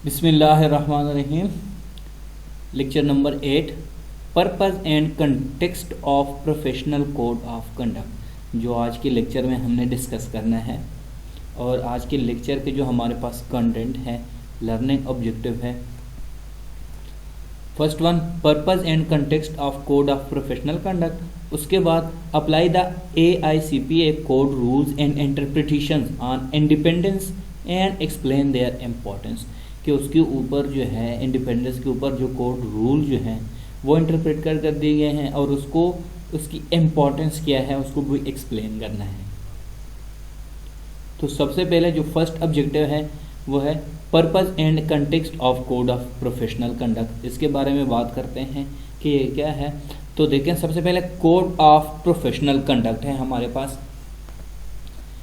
बिस्मिल्लाहिर्रहमानिर्रहीम। Lecture number 8, purpose and context of professional code of conduct, जो आज के लेक्चर में हमने डिस्कस करना है। और आज के लेक्चर के जो हमारे पास कंटेंट है, लर्निंग ऑब्जेक्टिव है। First one, purpose and context of code of professional conduct. उसके बाद apply the AICPA code rules and interpretations on independence and explain there importance, कि उसके ऊपर जो है इंडिपेंडेंस के ऊपर जो कोड रूल जो हैं वो इंटरप्रेट कर दिए गए हैं और उसको उसकी इम्पोर्टेंस क्या है उसको भी एक्सप्लेन करना है। तो सबसे पहले जो फर्स्ट ऑब्जेक्टिव है वो है purpose and context of code of professional conduct. इसके बारे में बात करते हैं कि ये क्या है। तो देखें, सबसे पहले कोड ऑफ प्रोफेशनल कंडक्ट है हमारे पास।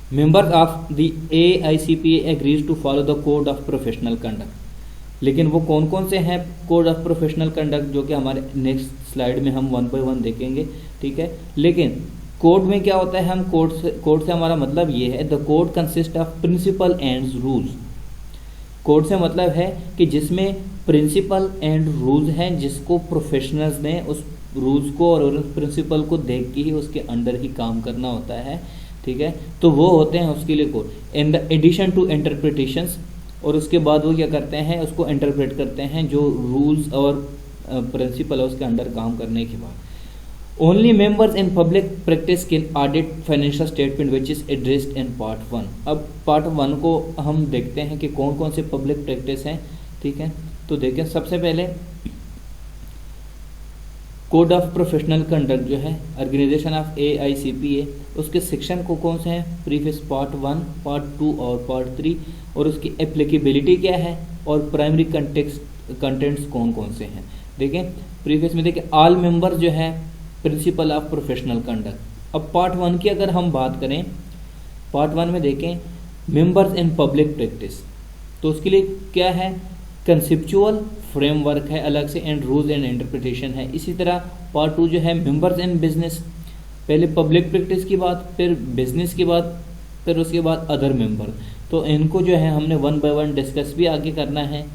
Members of the AICPA agrees to follow the code of professional conduct। लेकिन वो कौन कौन से हैं कोड ऑफ प्रोफेशनल कंडक्ट, जो कि हमारे नेक्स्ट स्लाइड में हम 1 बाय 1 देखेंगे, ठीक है। लेकिन कोड में क्या होता है, हम कोड से हमारा मतलब ये है, the code consist of principle and rules. Code से मतलब है कि जिसमें प्रिंसिपल एंड रूल्स हैं, जिसको प्रोफेशनल्स ने उस रूल्स को और उस प्रिंसिपल को देख के ही उसके अंडर ही काम करना होता है, ठीक है। तो वो होते हैं उसके लिए code in the addition to interpretations. और उसके बाद वो क्या करते हैं, उसको इंटरप्रेट करते हैं जो रूल्स और प्रिंसिपल है उसके अंडर काम करने के बाद। Only members in public practice can audit financial statement which is addressed in part 1। अब पार्ट 1 को हम देखते हैं कि कौन कौन से पब्लिक प्रैक्टिस हैं, ठीक है। तो देखें, सबसे पहले कोड ऑफ प्रोफेशनल कंडक्ट जो है ऑर्गेनाइजेशन ऑफ AICPA, उसके सेक्शन को कौन से हैं, प्रीवियस पार्ट 1, पार्ट 2 और पार्ट 3, और उसकी एप्लीकेबिलिटी क्या है और प्राइमरी कंटेंट्स कौन कौन से हैं। देखें, प्रीवियस में देखें ऑल मेंबर जो है प्रिंसिपल ऑफ प्रोफेशनल कंडक्ट। अब पार्ट 1 की अगर हम बात करें, पार्ट 1 में देखें मेंबर्स इन पब्लिक प्रैक्टिस, तो उसके लिए क्या है, कंसेप्चुअल फ्रेमवर्क है अलग से, एंड रूल्स एंड इंटरप्रिटेशन है। इसी तरह पार्ट 2 जो है मेंबर्स इन बिजनेस, पहले पब्लिक प्रैक्टिस की बात, फिर बिजनेस की बात, फिर उसके बाद अदर मेंबर। तो इनको जो है हमने 1 बाय 1 डिस्कस भी आगे करना है।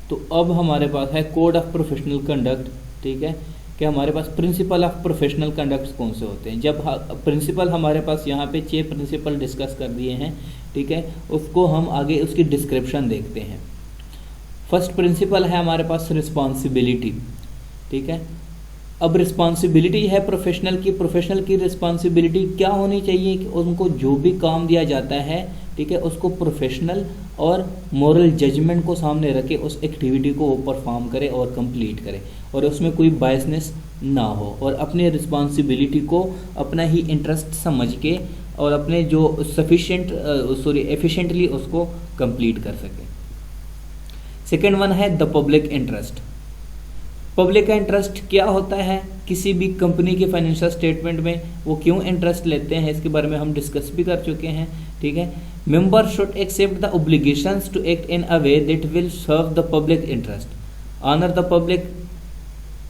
तो अब हमारे पास है कोड ऑफ प्रोफेशनल कंडक्ट, ठीक है, कि हमारे पास प्रिंसिपल ऑफ प्रोफेशनल कंडक्ट कौन से होते हैं। जब प्रिंसिपल हमारे पास यहाँ पे 6 प्रिंसिपल डिस्कस कर दिए हैं, ठीक है, उसको हम आगे उसकी डिस्क्रिप्शन देखते हैं। फर्स्ट प्रिंसिपल है हमारे पास रिस्पॉन्सिबिलिटी, ठीक है। अब रिस्पॉन्सिबिलिटी है प्रोफेशनल की रिस्पॉन्सिबिलिटी क्या होनी चाहिए कि उनको जो भी काम दिया जाता है, ठीक है, उसको प्रोफेशनल और मोरल जजमेंट को सामने रखे उस एक्टिविटी को वो परफॉर्म करे और कंप्लीट करे, और उसमें कोई बायसनेस ना हो, और अपने रिस्पॉन्सिबिलिटी को अपना ही इंटरेस्ट समझ के और अपने जो एफिशिएंटली उसको कंप्लीट कर सके। सेकेंड वन है द पब्लिक इंटरेस्ट। पब्लिक का इंटरेस्ट क्या होता है, किसी भी कंपनी के फाइनेंशियल स्टेटमेंट में वो क्यों इंटरेस्ट लेते हैं, इसके बारे में हम डिस्कस भी कर चुके हैं, ठीक है। Member should accept the obligations to act in a way that will serve the public interest, honour the public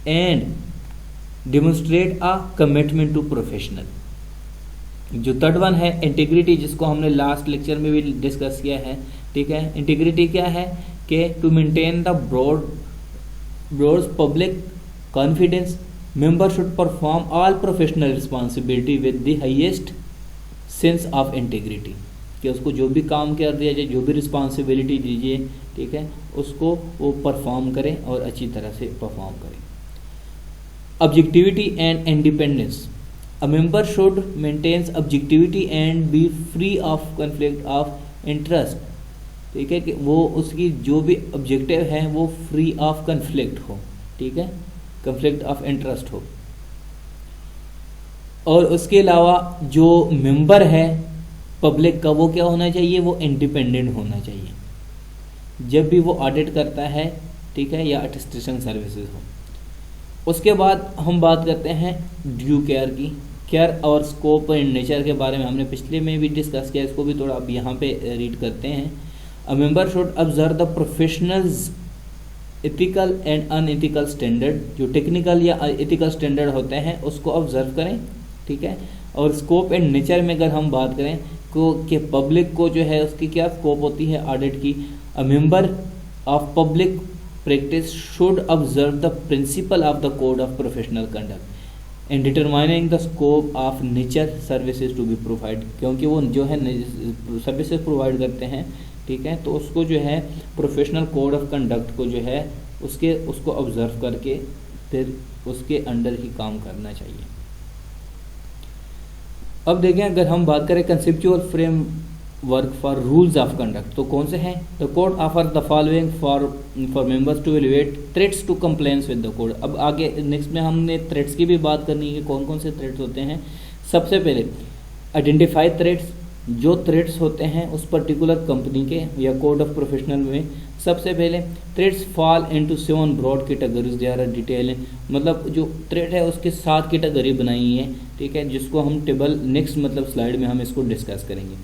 and demonstrate a commitment to professional. जो थर्ड वन है इंटीग्रिटी, जिसको हमने लास्ट लेक्चर में भी डिस्कस किया है, ठीक है। इंटीग्रिटी क्या है कि to maintain the broad public confidence, member should perform all professional responsibility with the highest sense of integrity, कि उसको जो भी काम कर दिया जाए, जो भी रिस्पॉन्सिबिलिटी दीजिए, ठीक है, उसको वो परफॉर्म करें और अच्छी तरह से परफॉर्म करें। Objectivity and independence, a member should maintains objectivity and be free of conflict of interest, ठीक है, कि वो उसकी जो भी ऑब्जेक्टिव है वो फ्री ऑफ कन्फ्लिक्ट हो, ठीक है, कन्फ्लिक्ट ऑफ इंटरेस्ट हो। और उसके अलावा जो मेंबर है पब्लिक का वो क्या होना चाहिए, वो इंडिपेंडेंट होना चाहिए जब भी वो ऑडिट करता है, ठीक है, या अटेस्टेशन सर्विसेज हो। उसके बाद हम बात करते हैं ड्यू केयर की। केयर और स्कोप एंड नेचर के बारे में हमने पिछले में भी डिस्कस किया, इसको भी थोड़ा अब यहाँ पे रीड करते हैं। A member should observe the professionals ethical and unethical standard, जो टेक्निकल या एथिकल स्टैंडर्ड होते हैं उसको ऑब्जर्व करें, ठीक है। और स्कोप एंड नेचर में अगर हम बात करें कि पब्लिक को जो है उसकी क्या स्कोप होती है ऑडिट की, A member of public practice should observe the principle of the code of professional conduct in determining the scope of nature services to be provided, क्योंकि वो जो है सर्विसेज प्रोवाइड करते हैं, ठीक है, तो उसको जो है प्रोफेशनल कोड ऑफ कंडक्ट को जो है उसको ऑब्जर्व करके फिर उसके अंडर ही काम करना चाहिए। अब देखें, अगर हम बात करें conceptual framework for rules of conduct, तो कौन से हैं? The code offer the following for members to elevate threats to compliance with the code. अब आगे नेक्स्ट में हमने थ्रेट्स की भी बात करनी है कि कौन कौन से थ्रेट्स होते हैं। सबसे पहले आइडेंटिफाई थ्रेट्स, जो थ्रेट्स होते हैं उस पर्टिकुलर कंपनी के या कोड ऑफ प्रोफेशनल में। सबसे पहले threats fall into 7 broad categories, they are detail, मतलब जो थ्रेट है उसके 7 कैटेगरी बनाई है, ठीक है, जिसको हम टेबल नेक्स्ट मतलब स्लाइड में हम इसको डिस्कस करेंगे।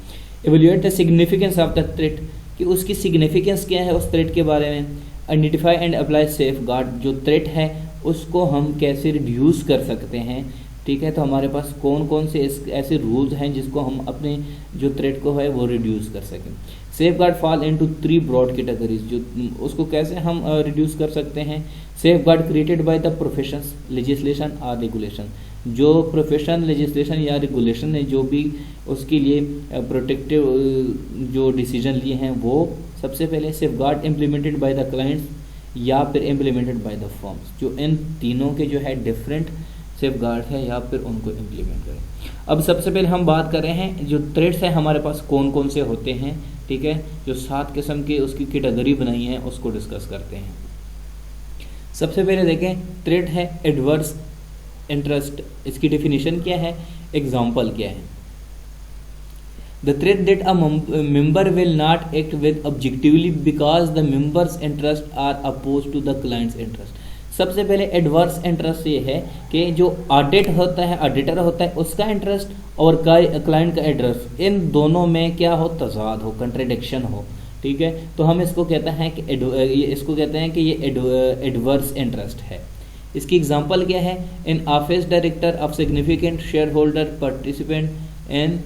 Evaluate the significance of the threat, कि उसकी सिग्निफिकेंस क्या है उस थ्रेट के बारे में। Identify and apply safe guard, जो थ्रेट है उसको हम कैसे रिड्यूस कर सकते हैं, ठीक है, तो हमारे पास कौन कौन से ऐसे रूल्स हैं जिसको हम अपने जो थ्रेट को है वो रिड्यूस कर सकें। Safeguard fall into 3 broad categories, जो उसको कैसे हम रिड्यूस कर सकते हैं। Safeguard created by the professions legislation और रेगुलेशन, जो प्रोफेशन लेजिस्लेशन या रेगुलेशन है जो भी उसके लिए प्रोटेक्टिव जो डिसीजन लिए हैं वो सबसे पहले safe guard implemented by the clients या फिर इम्प्लीमेंटेड बाय द फर्म्स, जो इन तीनों के जो है डिफरेंट सेफ गार्ड है या फिर उनको इम्प्लीमेंट करें। अब सबसे पहले हम बात कर रहे हैं जो थ्रेट्स हैं हमारे पास कौन कौन से होते हैं, ठीक है, जो 7 किस्म की उसकी कैटेगरी बनाई है उसको डिस्कस करते हैं। सबसे पहले देखें, थ्रेट है एडवर्स इंटरेस्ट, इसकी डेफिनेशन क्या है, एग्जाम्पल क्या है। The threat that a member will not act with objectively because the member's interests are opposed to the client's interest। सबसे पहले एडवर्स इंटरेस्ट ये है कि जो ऑडिटर होता है उसका इंटरेस्ट और क्लाइंट का इंटरेस्ट, इन दोनों में क्या हो, तजाद हो, कंट्रडिक्शन हो, ठीक है, तो हम इसको कहते हैं कि ये एडवर्स इंटरेस्ट है। इसकी एग्जांपल क्या है, in office director of significant share holder participant in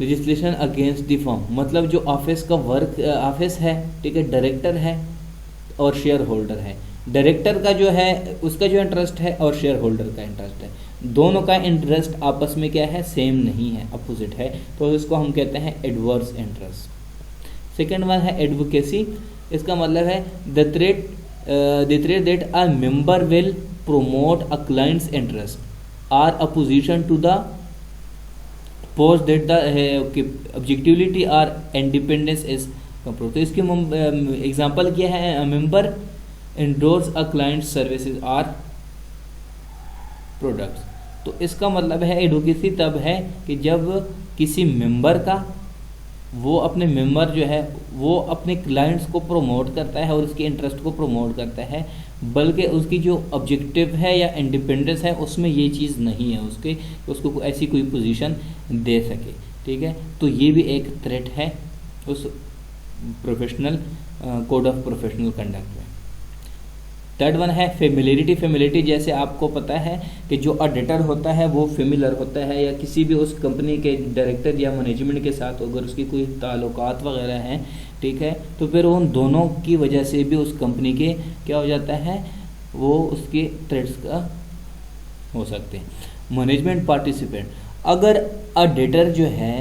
registration against the firm, मतलब जो ऑफिस है, ठीक है, डायरेक्टर है और शेयर होल्डर है। डायरेक्टर का जो है उसका जो इंटरेस्ट है और शेयर होल्डर का इंटरेस्ट है, दोनों का इंटरेस्ट आपस में क्या है, सेम नहीं है, अपोजिट है, तो इसको हम कहते हैं एडवर्स इंटरेस्ट। सेकेंड वन है एडवोकेसी, इसका मतलब है the threat that a member will promote a client's interest or opposition to the post that the objectivity or independence is compromised. तो इसकी एग्जांपल क्या है, member endorse a client services or products। तो इसका मतलब है एडवोकेसी तब है कि जब किसी मेंबर का वो अपने मेंबर जो है वो अपने क्लाइंट्स को प्रमोट करता है और उसके इंटरेस्ट को प्रमोट करता है, बल्कि उसकी जो ऑब्जेक्टिव है या इंडिपेंडेंस है उसमें ये चीज़ नहीं है उसको ऐसी कोई पोजीशन दे सके, ठीक है, तो ये भी एक थ्रेट है उस professional code of professional conduct में। थर्ड वन है फेमिलियरिटी, जैसे आपको पता है कि जो ऑडिटर होता है वो फेमिलर होता है या किसी भी उस कंपनी के डायरेक्टर या मैनेजमेंट के साथ अगर उसकी कोई ताल्लुकात वगैरह हैं, ठीक है, तो फिर उन दोनों की वजह से भी उस कंपनी के क्या हो जाता है, वो उसके थ्रेट्स का हो सकते हैं। मैनेजमेंट पार्टिसिपेंट, अगर ऑडिटर जो है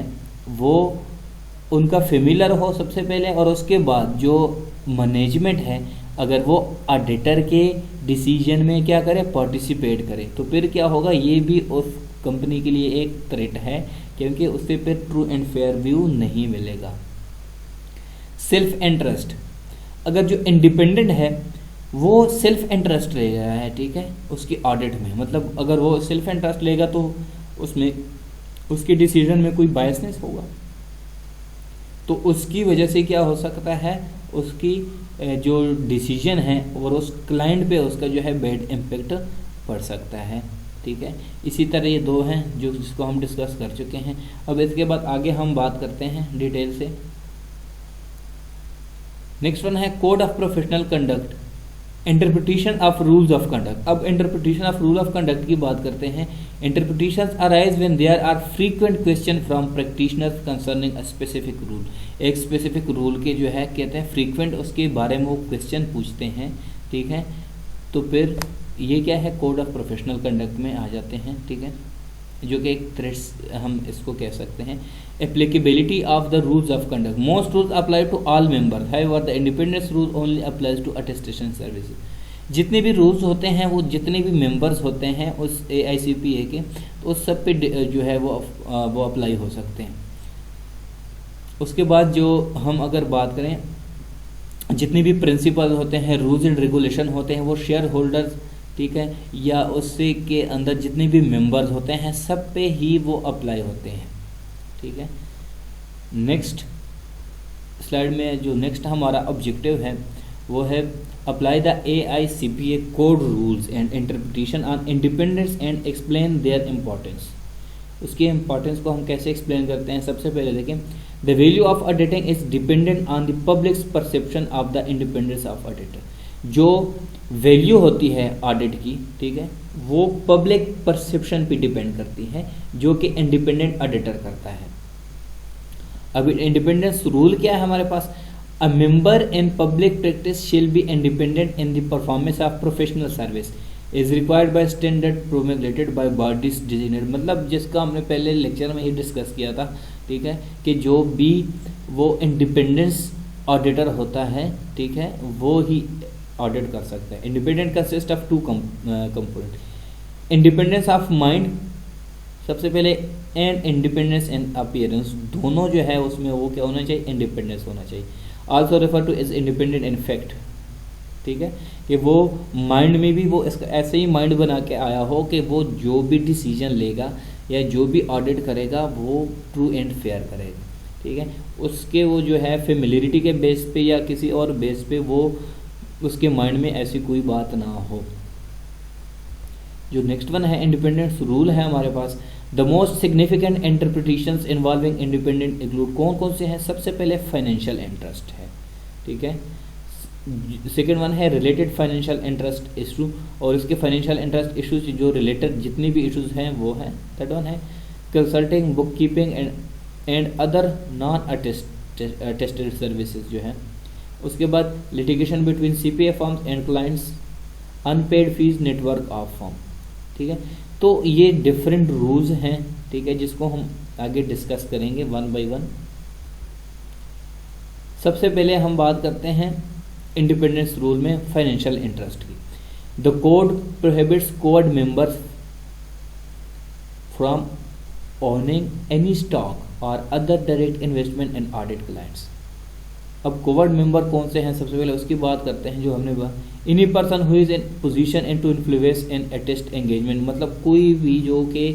वो उनका फेमिलर हो सबसे पहले और उसके बाद जो मैनेजमेंट है अगर वो ऑडिटर के डिसीजन में क्या करे, पार्टिसिपेट करे, तो फिर क्या होगा, ये भी उस कंपनी के लिए एक थ्रेट है क्योंकि उससे फिर ट्रू एंड फेयर व्यू नहीं मिलेगा। सेल्फ इंटरेस्ट, अगर जो इंडिपेंडेंट है वो सेल्फ इंटरेस्ट ले रहा है, ठीक है, उसकी ऑडिट में, मतलब अगर वो सेल्फ इंटरेस्ट लेगा तो उसमें उसके डिसीजन में कोई बायसनेस होगा, तो उसकी वजह से क्या हो सकता है, उसकी जो डिसीजन है और उस क्लाइंट पे उसका जो है बैड इम्पैक्ट पड़ सकता है, ठीक है। इसी तरह ये दो हैं जो जिसको हम डिस्कस कर चुके हैं। अब इसके बाद आगे हम बात करते हैं डिटेल से। नेक्स्ट वन है code of professional conduct. Interpretation of rules of conduct. अब interpretation of rule of conduct की बात करते हैं। Interpretation arise when there are frequent question from practitioners concerning a specific rule. एक स्पेसिफिक रूल के जो है कहते हैं फ्रीक्वेंट उसके बारे में वो क्वेश्चन पूछते हैं, ठीक है। तो फिर ये क्या है, कोड ऑफ प्रोफेशनल कंडक्ट में आ जाते हैं, ठीक है, जो कि एक थ्रेड्स हम इसको कह सकते हैं। Applicability of the rules of conduct. Most rules apply to all member, however the independence rule only applies to attestation services. जितने भी रूल्स होते हैं वो जितने भी मेंबर्स होते हैं उस AICPA के, तो उस सब पे जो है वो अप्लाई हो सकते हैं। उसके बाद जो हम अगर बात करें, जितने भी प्रिंसिपल होते हैं, रूल्स एंड रेगुलेशन होते हैं, वो शेयर होल्डर्स, ठीक है, या उससे के अंदर जितने भी मेंबर्स होते हैं सब पे ही वो अप्लाई होते हैं, ठीक है। नेक्स्ट स्लाइड में जो नेक्स्ट हमारा ऑब्जेक्टिव है वो है apply the AICPA code rules and interpretation on independence and explain there importance. उसकी इम्पोर्टेंस को हम कैसे एक्सप्लेन करते हैं। सबसे पहले देखें, the value of auditing is dependent on the publics perception of the independence of auditor. जो वैल्यू होती है ऑडिट की, ठीक है, वो पब्लिक परसेप्शन पे डिपेंड करती है जो कि इंडिपेंडेंट ऑडिटर करता है। अब इंडिपेंडेंस रूल क्या है हमारे पास, a member in public practice shall be independent in the performance of professional service is required by standard promulgated by bodies designated. मतलब जिसका हमने पहले लेक्चर में ही डिस्कस किया था, ठीक है, कि जो भी वो इंडिपेंडेंस ऑडिटर होता है, ठीक है, वो ही ऑडिट कर सकता है। Independent consist of two component, independence of mind सबसे पहले, एंड इंडिपेंडेंस इन अपीयरेंस। दोनों जो है उसमें वो क्या होना चाहिए, इंडिपेंडेंस होना चाहिए। Also refer to as independent in fact, ठीक है, कि वो माइंड में भी वो इसका ऐसे ही माइंड बना के आया हो कि वो जो भी डिसीजन लेगा या जो भी ऑडिट करेगा वो ट्रू एंड फेयर करेगा, ठीक है। उसके वो जो है फेमिलियरिटी के बेस पे या किसी और बेस पे वो उसके माइंड में ऐसी कोई बात ना हो। जो नेक्स्ट वन है इंडिपेंडेंस रूल है हमारे पास, the most significant interpretations involving independent include, कौन कौन से हैं। सबसे पहले फाइनेंशियल इंटरेस्ट है, ठीक है। सेकेंड वन है रिलेटेड फाइनेंशियल इंटरेस्ट इशू, और इसके फाइनेंशियल इंटरेस्ट इशू से जो रिलेटेड जितनी भी इशूज़ हैं वो हैं। थर्ड वन है consulting, bookkeeping and other non attested services जो है। उसके बाद litigation between CPA firms and clients, unpaid fees, network of firm, ठीक है। तो ये डिफरेंट रूल्स हैं, ठीक है, जिसको हम आगे डिस्कस करेंगे वन बाय वन। सबसे पहले हम बात करते हैं इंडिपेंडेंस रूल में फाइनेंशियल इंटरेस्ट की। The code prohibits code members from owning any stock और other direct investment in audit clients. अब कोवर्ड मेंबर कौन से हैं, सबसे पहले उसकी बात करते हैं। जो हमने any person who is in position in to influence in attest engagement, मतलब कोई भी जो कि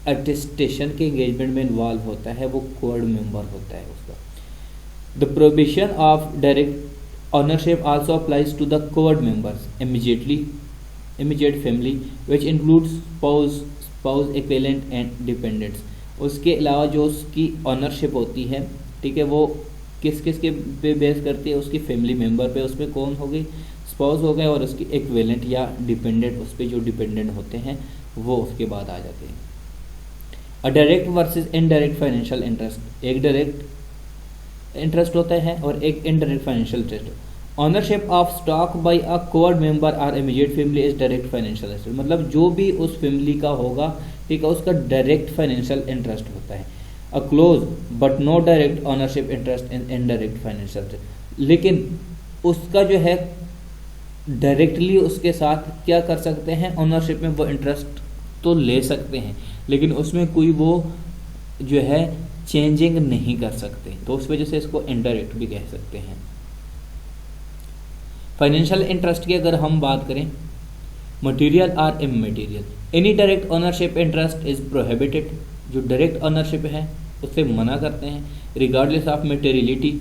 अटेस्टेशन के एंगेजमेंट में इन्वॉल्व होता है वो कोवर्ड मेंबर होता है उसका। The prohibition of direct ownership also applies to the covered members immediate family which includes spouse equivalent and dependents. उसके अलावा जो उसकी ऑनरशिप होती है, ठीक है, वो किस किस के पे बेस करती है, उसकी फैमिली मेंबर पे। उसमें कौन हो गई, स्पाउस हो गए, और उसकी इक्विवेलेंट या डिपेंडेंट, उस पर जो डिपेंडेंट होते हैं वो उसके बाद आ जाते हैं। A direct versus indirect financial interest, एक डायरेक्ट इंटरेस्ट होता है और एक indirect financial interest. Ownership of stock by a covered member और immediate family is direct financial interest, मतलब जो भी उस फैमिली का होगा, ठीक है, उसका डायरेक्ट फाइनेंशियल इंटरेस्ट होता है। A close but no direct ownership interest in indirect financial interest, लेकिन उसका जो है डायरेक्टली उसके साथ क्या कर सकते हैं, ऑनरशिप में वो इंटरेस्ट तो ले सकते हैं, लेकिन उसमें कोई वो जो है चेंजिंग नहीं कर सकते, तो उस वजह से इसको इनडायरेक्ट भी कह सकते हैं। फाइनेंशियल इंटरेस्ट की अगर हम बात करें, मटेरियल और immaterial, any direct ownership interest is prohibited, जो डायरेक्ट ऑनरशिप है उससे मना करते हैं। रिगार्डलेस ऑफ मटेरियलिटी,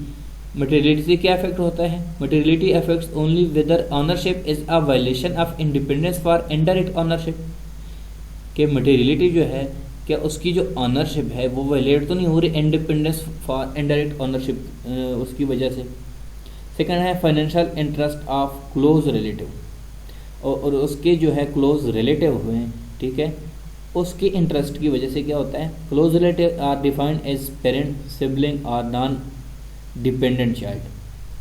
मटेरियलिटी से क्या इफेक्ट होता है, materiality affects only whether ownership is a violation of independence for indirect ownership, कि मटेरियलिटी जो है क्या उसकी जो ऑनरशिप है वो वायलेट तो नहीं हो रही इंडिपेंडेंस फॉर इनडायरेक्ट ऑनरशिप उसकी वजह से। सेकंड है financial interest of close relative, और उसके जो है क्लोज रिलेटिव हुए हैं, ठीक है, उसके इंटरेस्ट की वजह से क्या होता है। Close relative are defined as parent, sibling और नॉन डिपेंडेंट चाइल्ड,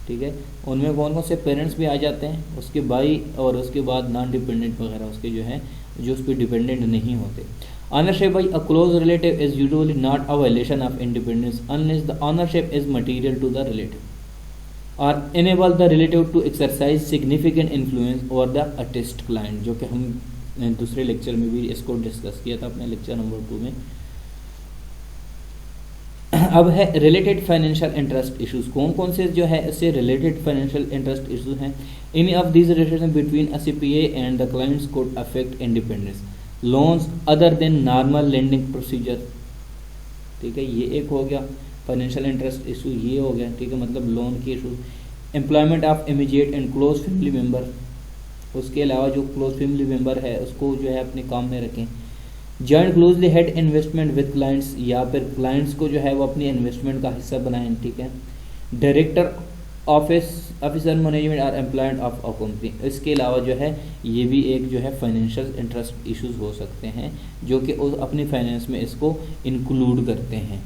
ठीक है, उनमें कौन कौन से पेरेंट्स भी आ जाते हैं, उसके भाई और उसके बाद नॉन डिपेंडेंट वगैरह उसके जो है जो उस पर डिपेंडेंट नहीं होते। Ownership by a close relative is usually not a violation of independence unless the ownership is material to the relative or enable the relative to exercise significant influence over the artist client, जो कि हम दूसरे lecture में भी इसको discuss किया था अपने लेक्चर नंबर 2 में। अब है रिलेटेड फाइनेंशियल इंटरेस्ट इश्यूज, कौन कौन से जो है इससे रिलेटेड फाइनेंशियल इंटरेस्ट इश्यूज हैं। Any of these relation between a CPA and the clients could affect independence, loans other than normal lending procedure, ठीक है, ये एक हो गया फाइनेंशियल इंटरेस्ट इशू, ये हो गया, ठीक है, मतलब लोन के issue. Employment of immediate and close family member, उसके अलावा जो क्लोज फैमिली मेम्बर है उसको जो है अपने काम में रखें। Joint closely head investment with clients, या फिर क्लाइंट्स को जो है वो अपनी इन्वेस्टमेंट का हिस्सा बनाएं, ठीक है। डायरेक्टर ऑफिसर मैनेजमेंट और एम्प्लॉयमेंट ऑफ अ कंपनी, इसके अलावा जो है ये भी एक जो है फाइनेंशियल इंटरेस्ट इश्यूज हो सकते हैं जो कि अपनी फाइनेंस में इसको इंक्लूड करते हैं।